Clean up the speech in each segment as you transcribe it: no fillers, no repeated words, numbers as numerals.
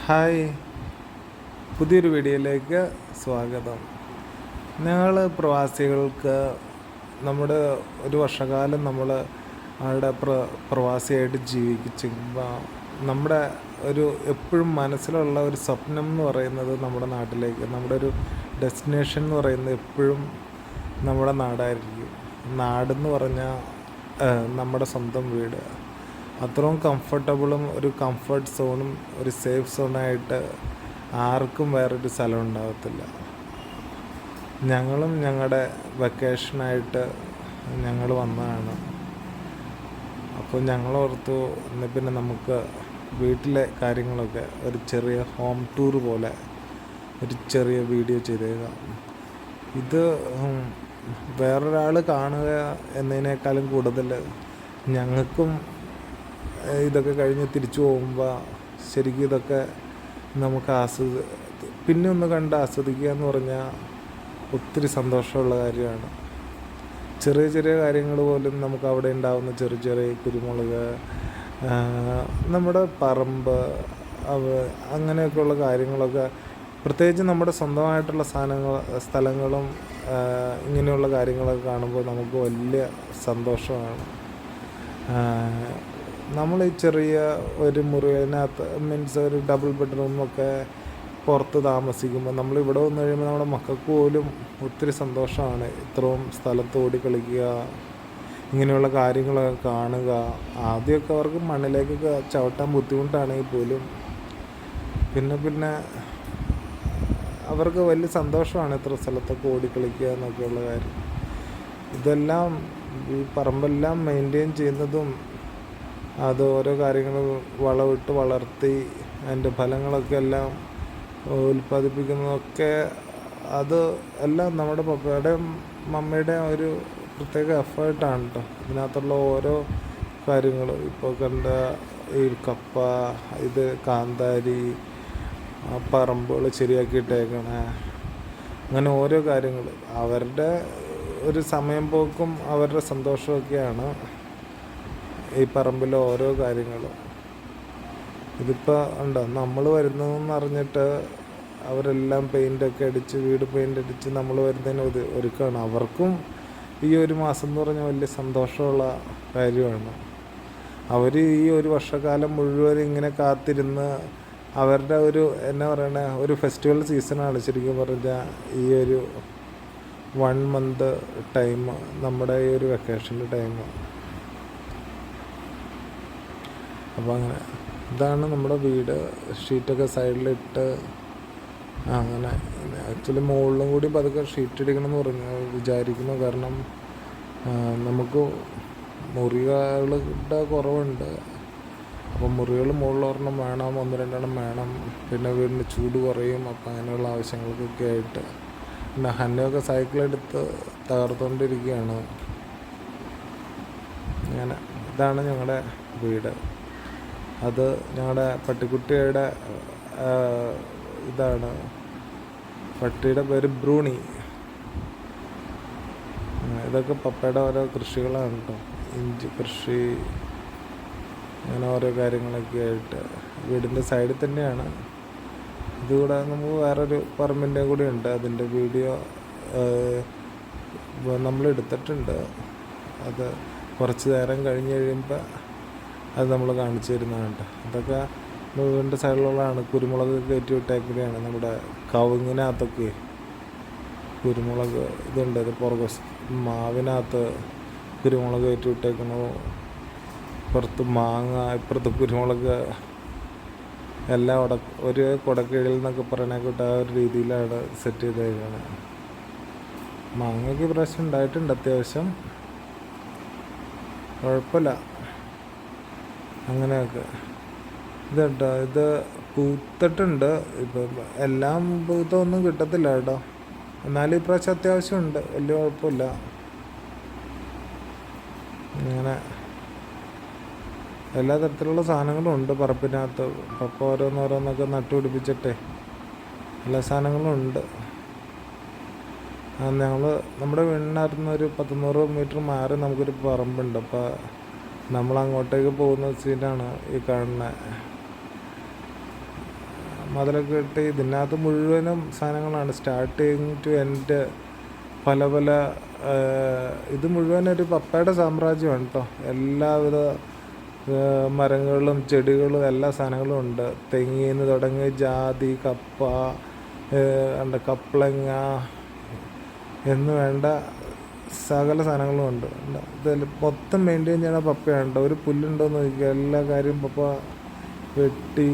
Hi, പുതിയൊരു വീഡിയോയിലേക്ക് സ്വാഗതം. ഞങ്ങൾ പ്രവാസികൾക്ക് നമ്മുടെ ഒരു വർഷകാലം നമ്മൾ അവിടെ പ്രവാസിയായിട്ട് ജീവിക്കുമ്പോൾ നമ്മുടെ ഒരു എപ്പോഴും മനസ്സിലുള്ള ഒരു സ്വപ്നം എന്ന് പറയുന്നത് നമ്മുടെ നാട്ടിലേക്ക്, നമ്മുടെ ഒരു ഡെസ്റ്റിനേഷൻ എന്ന് പറയുന്നത് എപ്പോഴും നമ്മുടെ നാടായിരിക്കും. നാടെന്ന് പറഞ്ഞാൽ നമ്മുടെ സ്വന്തം വീട്. അത്രയും കംഫർട്ടബിളും ഒരു കംഫർട്ട് സോണും ഒരു സേഫ് സോണായിട്ട് ആർക്കും വേറൊരു സ്ഥലം ഉണ്ടാകത്തില്ല. ഞങ്ങളും ഞങ്ങളുടെ വെക്കേഷനായിട്ട് ഞങ്ങൾ വന്നതാണ്. അപ്പോൾ ഞങ്ങളോർത്തു എന്നാൽ പിന്നെ നമുക്ക് വീട്ടിലെ കാര്യങ്ങളൊക്കെ ഒരു ചെറിയ ഹോം ടൂർ പോലെ ഒരു ചെറിയ വീഡിയോ ചെയ്തേക്കാം. ഇത് വേറൊരാൾ കാണുക എന്നതിനേക്കാളും കൂടുതൽ ഞങ്ങൾക്കും ഇതൊക്കെ കഴിഞ്ഞ് തിരിച്ചു പോകുമ്പോൾ ശരിക്കും ഇതൊക്കെ നമുക്ക് പിന്നെ ഒന്ന് കണ്ട് ആസ്വദിക്കുക എന്ന് പറഞ്ഞാൽ ഒത്തിരി സന്തോഷമുള്ള കാര്യമാണ്. ചെറിയ ചെറിയ കാര്യങ്ങൾ പോലും നമുക്ക് അവിടെ ഉണ്ടാകുന്ന ചെറിയ ചെറിയ കുരുമുളക്, നമ്മുടെ പറമ്പ്, അങ്ങനെയൊക്കെയുള്ള കാര്യങ്ങളൊക്കെ, പ്രത്യേകിച്ച് നമ്മുടെ സ്വന്തമായിട്ടുള്ള സ്ഥലങ്ങളും ഇങ്ങനെയുള്ള കാര്യങ്ങളൊക്കെ കാണുമ്പോൾ നമുക്ക് വലിയ സന്തോഷമാണ്. നമ്മൾ ഈ ചെറിയ ഒരു മുറിനകത്ത് മീൻസ് ഒരു ഡബിൾ ബെഡ്റൂമൊക്കെ പുറത്ത് താമസിക്കുമ്പോൾ നമ്മളിവിടെ വന്നു കഴിയുമ്പോൾ നമ്മുടെ മക്കൾക്ക് പോലും ഒത്തിരി സന്തോഷമാണ്. ഇത്രയും സ്ഥലത്ത് ഓടി കളിക്കുക, ഇങ്ങനെയുള്ള കാര്യങ്ങളൊക്കെ കാണുക. ആദ്യമൊക്കെ അവർക്ക് മണ്ണിലേക്കൊക്കെ ചവിട്ടാൻ ബുദ്ധിമുട്ടാണെങ്കിൽ പോലും പിന്നെ അവർക്ക് വലിയ സന്തോഷമാണ് ഇത്ര സ്ഥലത്തൊക്കെ ഓടിക്കളിക്കുക എന്നൊക്കെയുള്ള കാര്യം. ഇതെല്ലാം ഈ പറമ്പെല്ലാം മെയിൻറ്റെയിൻ ചെയ്യുന്നതും അത് ഓരോ കാര്യങ്ങൾ വളമിട്ട് വളർത്തി അതിൻ്റെ ഫലങ്ങളൊക്കെ എല്ലാം ഉൽപ്പാദിപ്പിക്കുന്നതൊക്കെ അത് എല്ലാം നമ്മുടെ പപ്പയുടെയും മമ്മയുടെയും ഒരു പ്രത്യേക എഫേർട്ടാണ് കേട്ടോ. ഇതിനകത്തുള്ള ഓരോ കാര്യങ്ങൾ ഇപ്പോൾ കണ്ട ഈ കപ്പ, ഇത് കാന്താരി, പറമ്പുകൾ ശരിയാക്കിയിട്ടേക്കണേ, അങ്ങനെ ഓരോ കാര്യങ്ങൾ അവരുടെ ഒരു സമയം പോക്കും അവരുടെ സന്തോഷമൊക്കെയാണ് ഈ പറമ്പിലെ ഓരോ കാര്യങ്ങളും. ഇതിപ്പോൾ ഉണ്ടോ, നമ്മൾ വരുന്നതെന്ന് അറിഞ്ഞിട്ട് അവരെല്ലാം പെയിൻ്റൊക്കെ അടിച്ച്, വീട് പെയിൻ്റ് അടിച്ച് നമ്മൾ വരുന്നതിന് ഒരുക്കമാണ്. അവർക്കും ഈ ഒരു മാസം എന്ന് പറഞ്ഞാൽ വലിയ സന്തോഷമുള്ള കാര്യമാണ്. അവർ ഈ ഒരു വർഷക്കാലം മുഴുവൻ ഇങ്ങനെ കാത്തിരുന്ന് അവരുടെ ഒരു എന്നാ പറയണ ഒരു ഫെസ്റ്റിവൽ സീസണാണ് ശരിക്കും പറഞ്ഞാൽ ഈ ഒരു 1 മന്ത് ടൈം, നമ്മുടെ ഈ ഒരു വെക്കേഷൻ്റെ ടൈം. അപ്പോൾ അങ്ങനെ ഇതാണ് നമ്മുടെ വീട്. ഷീറ്റൊക്കെ സൈഡിലിട്ട് അങ്ങനെ ആക്ച്വലി മുകളിലും കൂടി പതുക്കെ ഷീറ്റ് അടിക്കണം എന്ന് വിചാരിക്കുന്നു. കാരണം നമുക്ക് മുറികളുടെ കുറവുണ്ട്. അപ്പം മുറികൾ മുകളിലൊരെണ്ണം വേണം, 1-2 വേണം. പിന്നെ വീടിന് ചൂട് കുറയും. അപ്പം അങ്ങനെയുള്ള ആവശ്യങ്ങൾക്കൊക്കെ ആയിട്ട് പിന്നെ ഹന്നയൊക്കെ സൈക്കിളെടുത്ത് തകർത്തുകൊണ്ടിരിക്കുകയാണ്. അങ്ങനെ ഇതാണ് ഞങ്ങളുടെ വീട്. അത് ഞങ്ങളുടെ പട്ടിക്കുട്ടിയുടെ ഇതാണ്. പട്ടിയുടെ പേര് ബ്രൂണി. ഇതൊക്കെ പപ്പയുടെ ഓരോ കൃഷികളാണ് കേട്ടോ. ഇഞ്ചി കൃഷി, അങ്ങനെ ഓരോ കാര്യങ്ങളൊക്കെ ആയിട്ട് വീടിൻ്റെ സൈഡിൽ തന്നെയാണ്. ഇതുകൂടാതെ നമുക്ക് വേറൊരു പറമ്പിൻ്റെ കൂടി ഉണ്ട്. അതിൻ്റെ വീഡിയോ നമ്മൾ എടുത്തിട്ടുണ്ട്. അത് കുറച്ച് നേരം കഴിഞ്ഞ് കഴിയുമ്പോൾ അത് നമ്മൾ കാണിച്ചു തരുന്നതാണ്. അതൊക്കെ വീടിൻ്റെ സൈഡിലുള്ളതാണ്. കുരുമുളക് കയറ്റി വിട്ടേക്കുകയാണ്. നമ്മുടെ കവുങ്ങിനകത്തൊക്കെ കുരുമുളക് ഇതുണ്ട്. ഇത് പുറകെ മാവിനകത്ത് കുരുമുളക് കയറ്റി വിട്ടേക്കണു. ഇപ്പുറത്ത് മാങ്ങ, ഇപ്പുറത്ത് കുരുമുളക്, എല്ലാം ഒരു കുടക്കീഴിൽ എന്നൊക്കെ പറയണേക്കിട്ട് ആ ഒരു രീതിയിലാണ് സെറ്റ് ചെയ്തേക്കാണ്. മാങ്ങയ്ക്ക് പ്രാവശ്യം ഉണ്ടായിട്ടുണ്ട് അത്യാവശ്യം, കുഴപ്പമില്ല. അങ്ങനെയൊക്കെ ഇതുണ്ടോ, ഇത് പൂത്തിട്ടുണ്ട്. ഇപ്പം എല്ലാം പൂത്തൊന്നും കിട്ടത്തില്ല കേട്ടോ. എന്നാലും ഇപ്രാവശ്യം അത്യാവശ്യമുണ്ട്, വലിയ കുഴപ്പമില്ല. ഇങ്ങനെ എല്ലാ തരത്തിലുള്ള സാധനങ്ങളും ഉണ്ട് പറമ്പിനകത്ത്. പപ്പ ഓരോന്നോരോന്നൊക്കെ നട്ടുപിടിപ്പിച്ചിട്ടേ എല്ലാ സാധനങ്ങളും ഉണ്ട്. നമ്മുടെ വീടിനകത്തുനിന്ന് ഒരു 100 മീറ്റർ മാറി നമുക്കൊരു പറമ്പുണ്ട്. അപ്പോൾ നമ്മളങ്ങോട്ടേക്ക് പോകുന്ന സീനാണ് ഈ കാണുന്നത്. മതിലൊക്കെ കെട്ടി ഇതിനകത്ത് മുഴുവനും സാധനങ്ങളാണ്, സ്റ്റാർട്ടിങ് ടു എൻഡ്. പല പല ഇത് മുഴുവൻ ഒരു പപ്പയുടെ സാമ്രാജ്യമാണ് കേട്ടോ. എല്ലാവിധ മരങ്ങളും ചെടികളും എല്ലാ സാധനങ്ങളും ഉണ്ട്. തെങ്ങിന്ന് തുടങ്ങി ജാതി, കപ്പ, കപ്ലങ്ങ എന്ന് വേണ്ട സകല സാധനങ്ങളും ഉണ്ട്. ഇതിൽ മൊത്തം മെയിൻറ്റെയിൻ ചെയ്യണ പപ്പയാണ്. ഒരു പുല്ലുണ്ടോയെന്ന് ചോദിക്കുക, എല്ലാ കാര്യവും പപ്പ വെട്ടി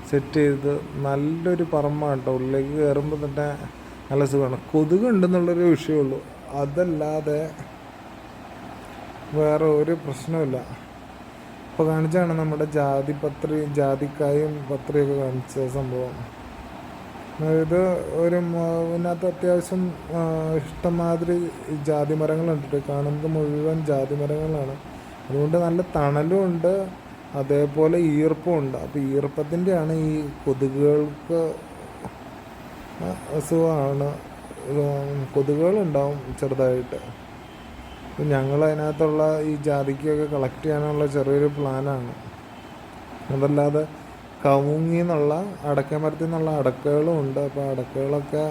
സെറ്റ് ചെയ്ത് നല്ലൊരു പറമ്പാണ് കേട്ടോ. ഉള്ളിലേക്ക് കയറുമ്പോൾ തന്നെ നല്ല സുഖമാണ്. കൊതുകുണ്ടെന്നുള്ളൊരു വിഷയമുള്ളൂ, അതല്ലാതെ വേറെ ഒരു പ്രശ്നമില്ല. ഇപ്പോൾ കാണിച്ചാണ് നമ്മുടെ ജാതിക്കായും പത്രിയൊക്കെ കാണിച്ച സംഭവം. ഇത് ഒരു ഇതിനകത്ത് അത്യാവശ്യം ഇഷ്ടംമാതിരി ജാതി മരങ്ങളുണ്ട്. കാണുന്നത് മുഴുവൻ ജാതി മരങ്ങളാണ്. അതുകൊണ്ട് നല്ല തണലും ഉണ്ട്, അതേപോലെ ഈർപ്പവും ഉണ്ട്. അപ്പോൾ ഈർപ്പത്തിൻ്റെയാണ് ഈ കൊതുകുകൾക്ക് അസുഖമാണ്. കൊതുകുകളുണ്ടാവും ചെറുതായിട്ട്. അപ്പം ഞങ്ങൾ അതിനകത്തുള്ള ഈ ജാതിക്കൊക്കെ കളക്ട് ചെയ്യാനുള്ള ചെറിയൊരു പ്ലാനാണ്. അതല്ലാതെ കവുങ്ങിൽ നിന്നുള്ള അടക്കമരത്തിൽ നിന്നുള്ള അടക്കകളും ഉണ്ട്. അപ്പോൾ അടക്കകളൊക്കെ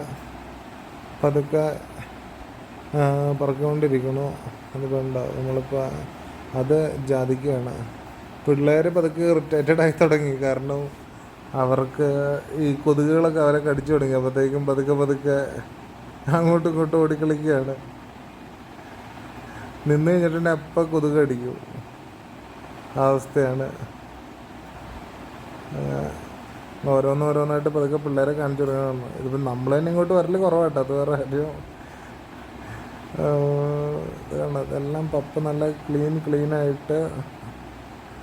പതുക്കെ പറക്കൊണ്ടിരിക്കണു. അതിപ്പോൾ ഉണ്ടാവും. നമ്മളിപ്പോൾ അത് ജാതിക്കാണ്. പിള്ളേർ പതുക്കെ ഇറിറ്റേറ്റഡ് ആയി തുടങ്ങി. കാരണം അവർക്ക് ഈ കൊതുകുകളൊക്കെ അവരെ കടിച്ചു തുടങ്ങി. അപ്പോഴത്തേക്കും പതുക്കെ അങ്ങോട്ടും ഇങ്ങോട്ടും ഓടിക്കളിക്കുകയാണ്. നിന്ന് കഴിഞ്ഞിട്ടുണ്ടെങ്കിൽ അപ്പം കൊതുക് അടിക്കും. അവസ്ഥയാണ്. ഓരോന്നായിട്ട് പതുക്കെ പിള്ളേരെ കാണിച്ചു തുടങ്ങണം. ഇതിപ്പോൾ നമ്മൾ തന്നെ ഇങ്ങോട്ട് വരൽ കുറവാട്ടോ, അത് വേറെ കാര്യം. ഇതാണ് ഇതെല്ലാം പപ്പ നല്ല ക്ലീനായിട്ട്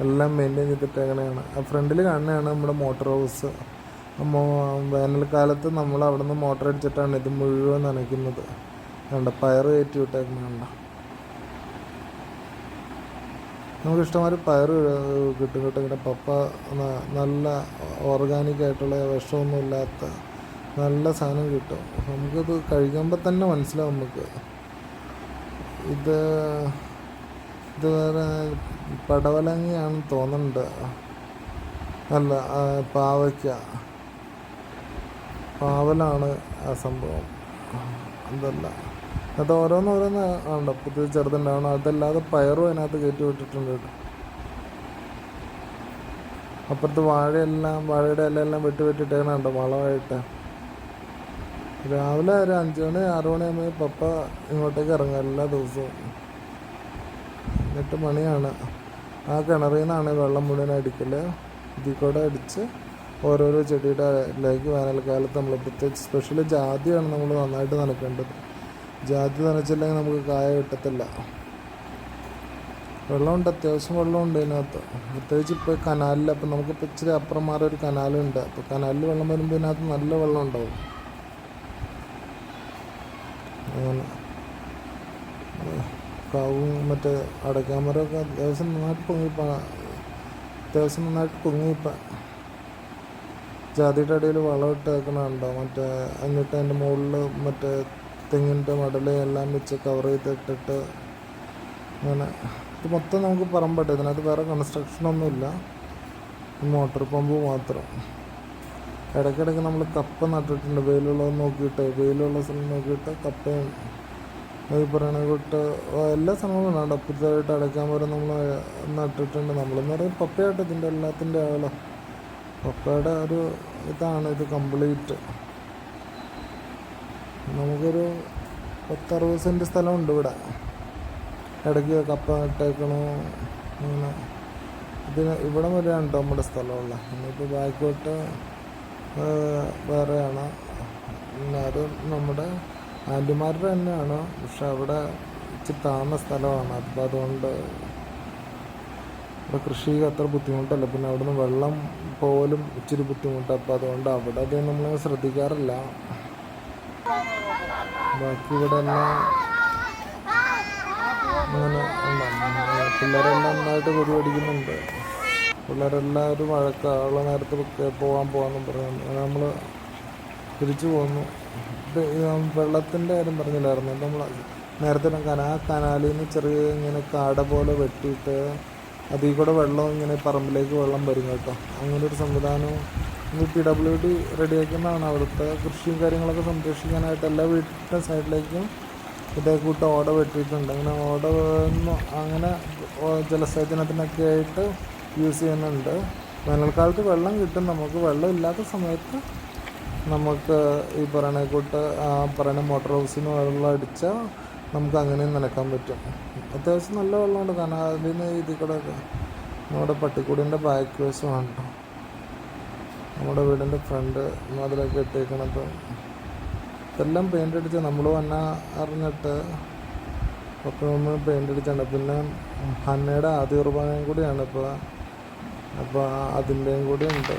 എല്ലാം മെയിൻറ്റെയിൻ ചെയ്തിട്ടേക്കണെയാണ്. ആ ഫ്രണ്ടിൽ കാണുന്നതാണ് നമ്മുടെ മോട്ടോർ ഹൗസ്. വേനൽക്കാലത്ത് നമ്മൾ അവിടെ നിന്ന് മോട്ടർ അടിച്ചിട്ടാണ് ഇത് മുഴുവൻ നനയ്ക്കുന്നത്. കണ്ട പയർ കയറ്റി വിട്ടേക്കണ. നമുക്ക് ഇഷ്ടംമാതിരി പയർ കിട്ടും കേട്ടോ. ഇങ്ങനെ പപ്പ നല്ല ഓർഗാനിക്കായിട്ടുള്ള വിഷമൊന്നും ഇല്ലാത്ത നല്ല സാധനം കിട്ടും. നമുക്കത് കഴിക്കുമ്പോൾ തന്നെ മനസ്സിലാവും നമുക്ക്. ഇത് വേറെ പടവലങ്ങയാണെന്ന് തോന്നുന്നുണ്ട്. അല്ല, പാവലാണ് ആ സംഭവം. അതല്ല, അത് ഓരോന്ന് ആണോ പുതിയ ചെറുതുണ്ടാവണം. അതല്ലാതെ പയറും അതിനകത്ത് കയറ്റി വിട്ടിട്ടുണ്ട് കേട്ടോ. അപ്പുറത്ത് വാഴയുടെ ഇലയെല്ലാം വെട്ടിയിട്ടേക്കണുണ്ടോ വളമായിട്ട്. രാവിലെ ഒരു 5 മണി 6 മണിയാകുമ്പോൾ പപ്പ ഇങ്ങോട്ടേക്ക് ഇറങ്ങും എല്ലാ ദിവസവും. 8 മണിയാണ്. ആ കിണറിൽ നിന്നാണ് വെള്ളം മുഴുവൻ അടിക്കൽ. ഇതിൽ കൂടെ അടിച്ച് ഓരോരോ ചെടിയുടെ ഇലയ്ക്ക് വേനൽക്കാലത്ത് നമ്മൾ പ്രത്യേകിച്ച് സ്പെഷ്യലി ജാതിയാണ് നമ്മൾ നന്നായിട്ട് നനയ്ക്കേണ്ടത്. ജാതി നനച്ചില്ലെങ്കിൽ നമുക്ക് കായ കിട്ടത്തില്ല. വെള്ളമുണ്ട്, അത്യാവശ്യം വെള്ളമുണ്ട് ഇതിനകത്ത്. പ്രത്യേകിച്ച് ഇപ്പോൾ കനാലിൽ. അപ്പം നമുക്കിപ്പോൾ ഇച്ചിരി അപ്പുറം മാറി ഒരു കനാലുണ്ട്. അപ്പോൾ കനാലിൽ വെള്ളം വരുമ്പോൾ ഇതിനകത്ത് നല്ല വെള്ളം ഉണ്ടാവും. അങ്ങനെ മറ്റേ അടയ്ക്കാമരമൊക്കെ അത്യാവശ്യം നന്നായിട്ട് പൊങ്ങിയിപ്പം. ജാതിയുടെ അടിയിൽ വളമിട്ട് വെക്കണുണ്ടോ മറ്റേ. എന്നിട്ട് അതിൻ്റെ മുകളിൽ മറ്റേ തെങ്ങിൻ്റെ മടൽ എല്ലാം വെച്ച് കവർ ചെയ്തിട്ടിട്ട് അങ്ങനെ. ഇത് മൊത്തം നമുക്ക് പറമ്പട്ടെ. ഇതിനകത്ത് വേറെ കൺസ്ട്രക്ഷനൊന്നുമില്ല, മോട്ടോർ പമ്പ് മാത്രം. ഇടയ്ക്കിടയ്ക്ക് നമ്മൾ കപ്പ നട്ടിട്ടുണ്ട്. വെയിലുള്ള സ്ഥലം നോക്കിയിട്ട് കപ്പയും ഈ പറയണ കൂട്ട് എല്ലാ സാധനങ്ങളും ഉണ്ട്. പുതുതായിട്ട് അടയ്ക്കാൻ പോലെ നമ്മൾ നട്ടിട്ടുണ്ട്. നമ്മളെന്ന് പറയുന്നത് പപ്പയായിട്ട് ഇതിൻ്റെ എല്ലാത്തിൻ്റെ ആളോ. പപ്പയുടെ ഒരു ഇതാണ് ഇത് കംപ്ലീറ്റ്. നമുക്കൊരു 10-60 സെൻറ്റ് സ്ഥലമുണ്ട് ഇവിടെ. ഇടയ്ക്ക് കപ്പ നട്ടേക്കണു. അങ്ങനെ ഇവിടെ വരെയാണ് കേട്ടോ നമ്മുടെ സ്ഥലമുള്ള. ഇനിയിപ്പോൾ ബാക്കോട്ട് വേറെയാണ്. അത് നമ്മുടെ ആൻറ്റിമാരുടെ തന്നെയാണ്. പക്ഷെ അവിടെ ഇച്ചിരി താഴ്ന്ന സ്ഥലമാണ്. അപ്പോൾ അതുകൊണ്ട് ഇവിടെ കൃഷിക്ക് അത്ര ബുദ്ധിമുട്ടല്ല. പിന്നെ അവിടുന്ന് വെള്ളം പോലും ഇച്ചിരി ബുദ്ധിമുട്ടാണ്. അപ്പോൾ അതുകൊണ്ട് അവിടെ അധികം നമ്മൾ ശ്രദ്ധിക്കാറില്ല. ബാക്കി ഇവിടെ എല്ലാം അങ്ങനെ പിള്ളേരെല്ലാം നന്നായിട്ട് കൊതി പഠിക്കുന്നുണ്ട്. പിള്ളേരെല്ലാവരും വഴക്കുള്ള നേരത്ത് പോകാമെന്നും പറഞ്ഞു നമ്മൾ തിരിച്ചു പോന്നു. വെള്ളത്തിൻ്റെ കാര്യം പറഞ്ഞില്ലായിരുന്നു. നമ്മൾ നേരത്തെ കനാലിൽ നിന്ന് ചെറിയ ഇങ്ങനെ കാട പോലെ വെട്ടിയിട്ട് അതിൽ കൂടെ വെള്ളം ഇങ്ങനെ പറമ്പിലേക്ക് വെള്ളം വരും കേട്ടോ. അങ്ങനൊരു സംവിധാനം PWD റെഡിയാക്കുന്നതാണ്. അവിടുത്തെ കൃഷിയും കാര്യങ്ങളൊക്കെ സംരക്ഷിക്കാനായിട്ട് എല്ലാ വീട്ടിൻ്റെ സൈഡിലേക്കും ഇതേ കൂട്ട് ഓട വെട്ടിയിട്ടുണ്ട്. അങ്ങനെ ഓട അങ്ങനെ ജലസേചനത്തിനൊക്കെ ആയിട്ട് യൂസ് ചെയ്യുന്നുണ്ട്. വേനൽക്കാലത്ത് വെള്ളം കിട്ടും. നമുക്ക് വെള്ളം ഇല്ലാത്ത സമയത്ത് നമുക്ക് ഈ പറയുന്ന കൂട്ട് പറയുന്ന മോട്ടോർ ഹൗസിന് വെള്ളം അടിച്ചാൽ നമുക്ക് അങ്ങനെയും നനയ്ക്കാൻ പറ്റും. അത്യാവശ്യം നല്ല വെള്ളമുണ്ട്. കാരണം അതിന് ഇതിൽ കൂടെ നമ്മുടെ പട്ടിക്കൂടിൻ്റെ ബാക്ക് വശമാണ് കേട്ടോ നമ്മുടെ വീടിൻ്റെ ഫ്രണ്ട് അതിലൊക്കെ ഇട്ടേക്കണത്. ഇതെല്ലാം പെയിൻ്റ് അടിച്ച് നമ്മൾ വന്ന അറിഞ്ഞിട്ട് ഒക്കെ പെയിൻ്റ് അടിച്ചാണ്. പിന്നെ ഹന്നയുടെ ആദ്യ കുർബാനയും കൂടിയാണ് അപ്പോൾ അതിൻ്റെയും കൂടി ഉണ്ട്.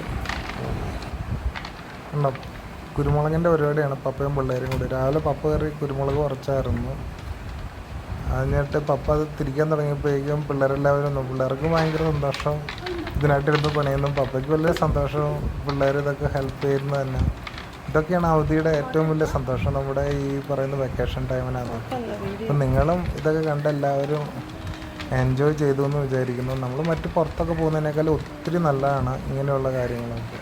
കുരുമുളകിൻ്റെ പരിപാടിയാണ് പപ്പയും പിള്ളേരും കൂടി. രാവിലെ പപ്പ കയറി കുരുമുളക് കുറച്ചായിരുന്നു. അതിനിട്ട് പപ്പ അത് തിരിക്കാൻ തുടങ്ങിയപ്പോഴേക്കും പിള്ളേർക്ക് ഭയങ്കര സന്തോഷം. ഇതിനായിട്ടിരുന്ന് പണിയുന്നു. പപ്പയ്ക്ക് വലിയ സന്തോഷവും പിള്ളേർ ഇതൊക്കെ ഹെൽപ്പ് ചെയ്യുന്നത് തന്നെ. ഇതൊക്കെയാണ് അവധിയുടെ ഏറ്റവും വലിയ സന്തോഷം നമ്മുടെ ഈ പറയുന്ന വെക്കേഷൻ ടൈമിനകത്ത്. അപ്പം നിങ്ങളും ഇതൊക്കെ കണ്ട് എല്ലാവരും എൻജോയ് ചെയ്തു എന്ന് വിചാരിക്കുന്നു. നമ്മൾ മറ്റ് പുറത്തൊക്കെ പോകുന്നതിനേക്കാളും ഒത്തിരി നല്ലതാണ് ഇങ്ങനെയുള്ള കാര്യങ്ങളൊക്കെ.